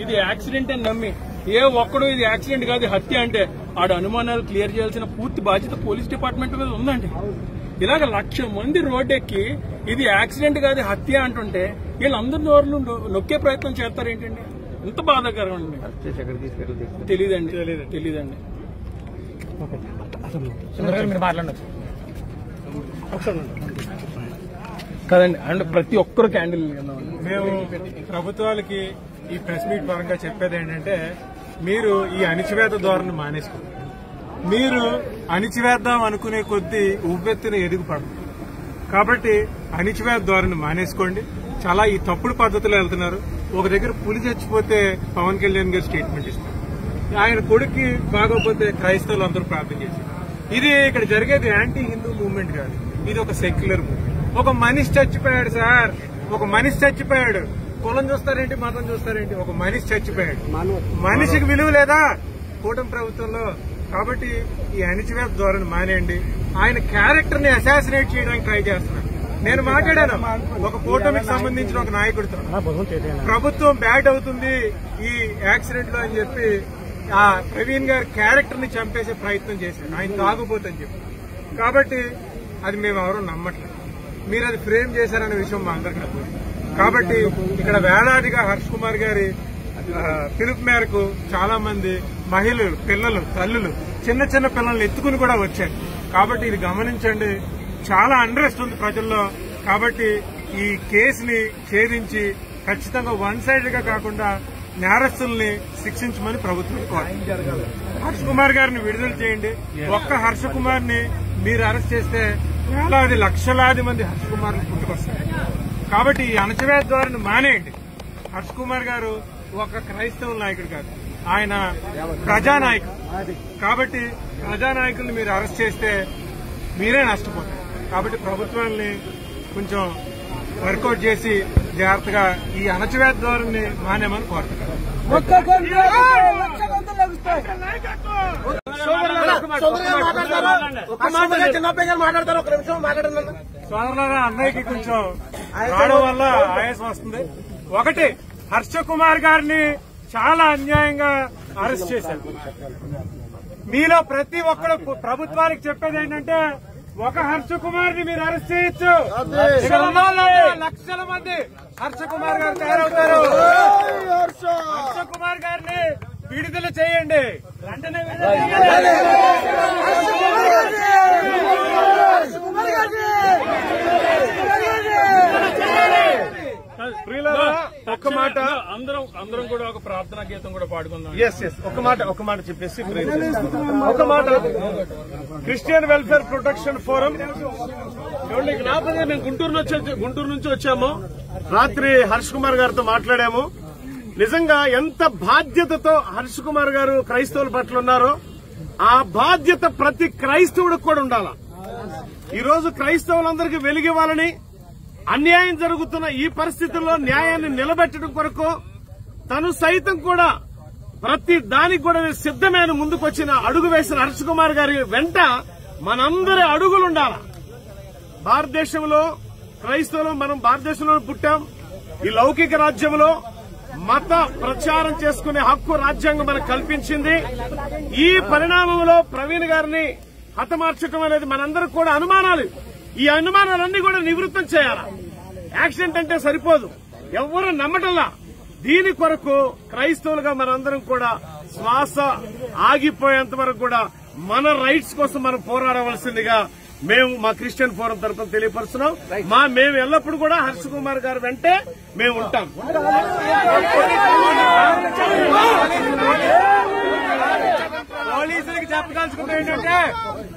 ఇది యాక్సిడెంట్ అని నమ్మి ఏ ఒక్కడు ఇది యాక్సిడెంట్ కాదు హత్య అంటే ఆడ అనుమానాలు క్లియర్ చేయాల్సిన పూర్తి బాధ్యత పోలీస్ డిపార్ట్మెంట్ మీద ఉందండి. ఇలాగ 1,00,000 మంది రోడ్డెక్కి ఇది యాక్సిడెంట్ కాదు హత్య అంటుంటే వీళ్ళందరి దూరంలో నొక్కే ప్రయత్నం చేస్తారేంటండి? ఎంత బాధాకరం అండి. తెలీదండి. కదండి అండ్ ప్రతి ఒక్కరు క్యాండిల్ మేము ప్రభుత్వాలకి ఈ ప్రెస్ మీట్ పరంగా చెప్పేది ఏంటంటే మీరు ఈ అణిచివేత ధోరణి మానేసుకోండి. మీరు అణిచివేద్దాం అనుకునే కొద్దీ ఉవ్వెత్తున ఎదుగుపడదు. కాబట్టి అణిచివేత ధోరణి మానేసుకోండి. చాలా ఈ తప్పుడు పద్ధతిలో వెళ్తున్నారు. ఒక దగ్గర పులి చచ్చిపోతే పవన్ కళ్యాణ్ గారు స్టేట్మెంట్ ఇస్తారు. ఆయన కొడుక్కి బాగోపోతే క్రైస్తవులు అందరూ ప్రార్థన చేశారు. ఇది ఇక్కడ జరిగేది యాంటీ హిందూ మూవ్మెంట్ కాదు, ఇది ఒక సెక్యులర్ మూవ్మెంట్. ఒక మనిషి చచ్చిపోయాడు సార్, ఒక మనిషి చచ్చిపోయాడు. కులం చూస్తారేంటి, మతం చూస్తారేంటి? ఒక మనిషి చచ్చిపోయాడు. మనిషికి విలువ లేదా కూటమి ప్రభుత్వంలో? కాబట్టి ఈ అణిచివేత ధోరణి మానేయండి. ఆయన క్యారెక్టర్ ని అసాసినేట్ చేయడానికి ట్రై చేస్తున్నారు. నేను మాట్లాడాను ఒక కూటమికి సంబంధించిన ఒక నాయకుడితో, ప్రభుత్వం బ్యాడ్ అవుతుంది ఈ యాక్సిడెంట్ లో అని చెప్పి ఆ ప్రవీణ్ గారి క్యారెక్టర్ ని చంపేసే ప్రయత్నం చేశారు, ఆయన తాగుపోతని చెప్పి. కాబట్టి అది మేము ఎవరూ నమ్మట్లేదు. మీరు అది ఫ్రేమ్ చేశారనే విషయం మా అందరికీ అర్థం. కాబట్టి ఇక్కడ వేలాదిగా హర్ష్ కుమార్ గారి పిలుపు మేరకు చాలా మంది మహిళలు, పిల్లలు, తల్లులు, చిన్న చిన్న పిల్లల్ని ఎత్తుకుని కూడా వచ్చారు. కాబట్టి ఇది గమనించండి. చాలా అండరెస్ట్ ఉంది ప్రజల్లో. కాబట్టి ఈ కేసుని ఛేదించి ఖచ్చితంగా వన్ సైడ్ గా కాకుండా నేరస్తుల్ని శిక్షించమని ప్రభుత్వం కోరుతుంది. హర్ష్ కుమార్ గారిని విడుదల చేయండి. ఒక్క హర్ష కుమార్ ని మీరు అరెస్ట్ చేస్తే వేలాది లక్షలాది మంది హర్ష కుమార్లు పుట్టుకొస్తారు. కాబట్టి ఈ అణచివేత ధోరణి మానేయండి. హర్ష్ కుమార్ గారు ఒక క్రైస్తవ నాయకుడు కాదు, ఆయన ప్రజానాయకుడు. కాబట్టి ప్రజానాయకుల్ని మీరు అరెస్ట్ చేస్తే మీరే నష్టపోతారు. కాబట్టి ప్రభుత్వాన్ని కొంచెం వర్కౌట్ చేసి జాగ్రత్తగా ఈ అణచివేత ధోరణిని మానేమని కోరుతున్నారు. సోదరులారా, అన్నయ్యకి కొంచెం రావడం వల్ల ఆయాసం వస్తుంది. ఒకటి, హర్ష కుమార్ గారిని చాలా అన్యాయంగా అరెస్ట్ చేశారు. మీలో ప్రతి ఒక్కరు ప్రభుత్వానికి చెప్పేది ఏంటంటే ఒక హర్ష కుమార్ ని మీరు అరెస్ట్ చేయొచ్చు, లక్షల మంది హర్ష కుమార్ గారు తయారవుతారు. హర్ష కుమార్ గారిని విడుదల చేయండి. వెంటనే ఒక్క మాట అందరం కూడా ఒక ప్రార్థనా గీతం కూడా పాడుకుందాం. ఒక మాట చెప్పేసి ఒక మాట. క్రిస్టియన్ వెల్ఫేర్ ప్రొటెక్షన్ ఫోరం మేము గుంటూరు నుంచి వచ్చాము. రాత్రి హర్ష్ కుమార్ గారితో మాట్లాడాము. నిజంగా ఎంత బాధ్యతతో హర్ష్ కుమార్ గారు క్రైస్తవుల పట్ల ఉన్నారో ఆ బాధ్యత ప్రతి క్రైస్తవుడికి కూడా ఉండాల. ఈ రోజు క్రైస్తవులందరికీ వెలిగివ్వాలని, అన్యాయం జరుగుతున్న ఈ పరిస్థితుల్లో న్యాయాన్ని నిలబెట్టడం కొరకు తను సైతం కూడా ప్రతి దానికి కూడా సిద్దమైన ముందుకొచ్చిన అడుగు వేసిన హర్ష్ కుమార్ గారి వెంట మనందరి అడుగులుండాల. భారతదేశంలో క్రైస్తవులు మనం భారతదేశంలో పుట్టాం. ఈ లౌకిక రాజ్యంలో మత ప్రచారం చేసుకునే హక్కు రాజ్యాంగం మనకు కల్పించింది. ఈ పరిణామంలో ప్రవీణ్ గారిని హతమార్చడం అనేది మనందరికి కూడా అనుమానాలు. ఈ అనుమానాలన్నీ కూడా నివృత్తం చేయాలా. యాక్సిడెంట్ అంటే సరిపోదు, ఎవరు నమ్మటంలా. దీని కొరకు క్రైస్తవులుగా మనందరం కూడా శ్వాస ఆగిపోయేంత వరకు కూడా మన రైట్స్ కోసం మనం పోరాడవలసిందిగా మేము మా క్రిస్టియన్ ఫోరం తరఫున తెలియపరుస్తున్నాం. మేము ఎల్లప్పుడూ కూడా హర్ష్ కుమార్ గారు వెంటే మేము ఉంటాం. పోలీసులకి చెప్పదలుచుకుంది ఏంటంటే,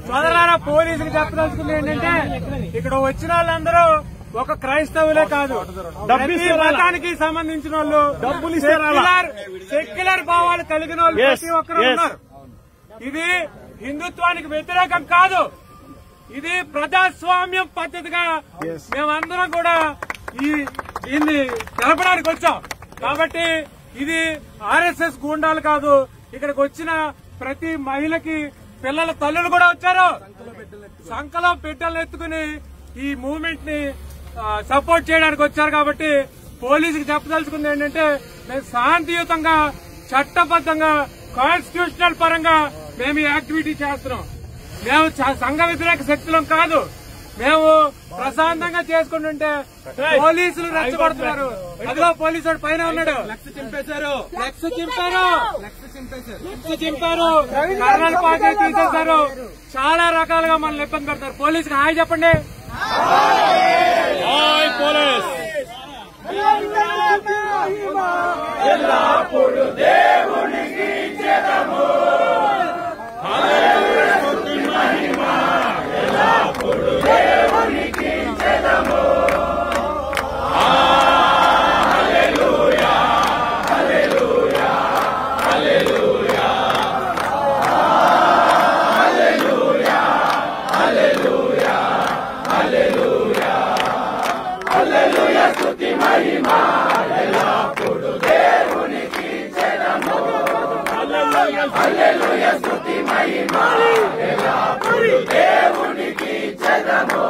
సోదరులారా, పోలీసులకు చెప్పదలుచుకుంది ఏంటంటే, ఇక్కడ వచ్చిన వాళ్ళందరూ ఒక క్రైస్తవులే కాదు, మతానికి సంబంధించిన వాళ్ళు, డబ్బులు సెక్యులర్ భావాలు కలిగిన వాళ్ళు ప్రతి ఒక్కరు ఉన్నారు. ఇది హిందుత్వానికి వ్యతిరేకం కాదు, ఇది ప్రజాస్వామ్యం పద్ధతిగా మేమందరం కూడా దీన్ని తెలపడానికి వచ్చాం. కాబట్టి ఇది ఆర్ఎస్ఎస్ గూండాలు కాదు. ఇక్కడికి వచ్చిన ప్రతి మహిళకి పిల్లల తల్లులు కూడా వచ్చారు. సంకలో పెట్టెలు ఎత్తుకుని ఈ మూవ్మెంట్ ని సపోర్ట్ చేయడానికి వచ్చారు. కాబట్టి పోలీసుకి చెప్పదలుచుకుంది ఏంటంటే మేము శాంతియుతంగా చట్టబద్దంగా కాన్స్టిట్యూషనల్ పరంగా మేము ఈ యాక్టివిటీ చేస్తున్నాం. మేము సంఘ వ్యతిరేక శక్తులం కాదు. మేము ప్రశాంతంగా చేసుకుంటుంటే పోలీసులు రెచ్చగొడుతున్నారు. అదిగో పోలీసు పైన ఉన్నాడు, ఫ్లెక్స్ చింపారు, కర్నల్ పార్టీ తీసేశారు. చాలా రకాలుగా మనల్ని ఇబ్బంది పెడతారు. పోలీసుకి హాయ్ చెప్పండి. Hi police. ఎల్లప్పుడు దేవునికి చెదము, ఎల్లప్పుడు దేవునికి చెదము. హల్లెలూయా హల్లెలూయా హల్లెలూయా హల్లెలూయా హల్లెలూయా హల్లెలూయా హల్లెలూయా స్తుతి మహిమ ఎల్లప్పుడు దేవునికి చెదము. హల్లెలూయా స్తుతి మహిమ ఎల్లప్పుడు దేవునికి చెదము.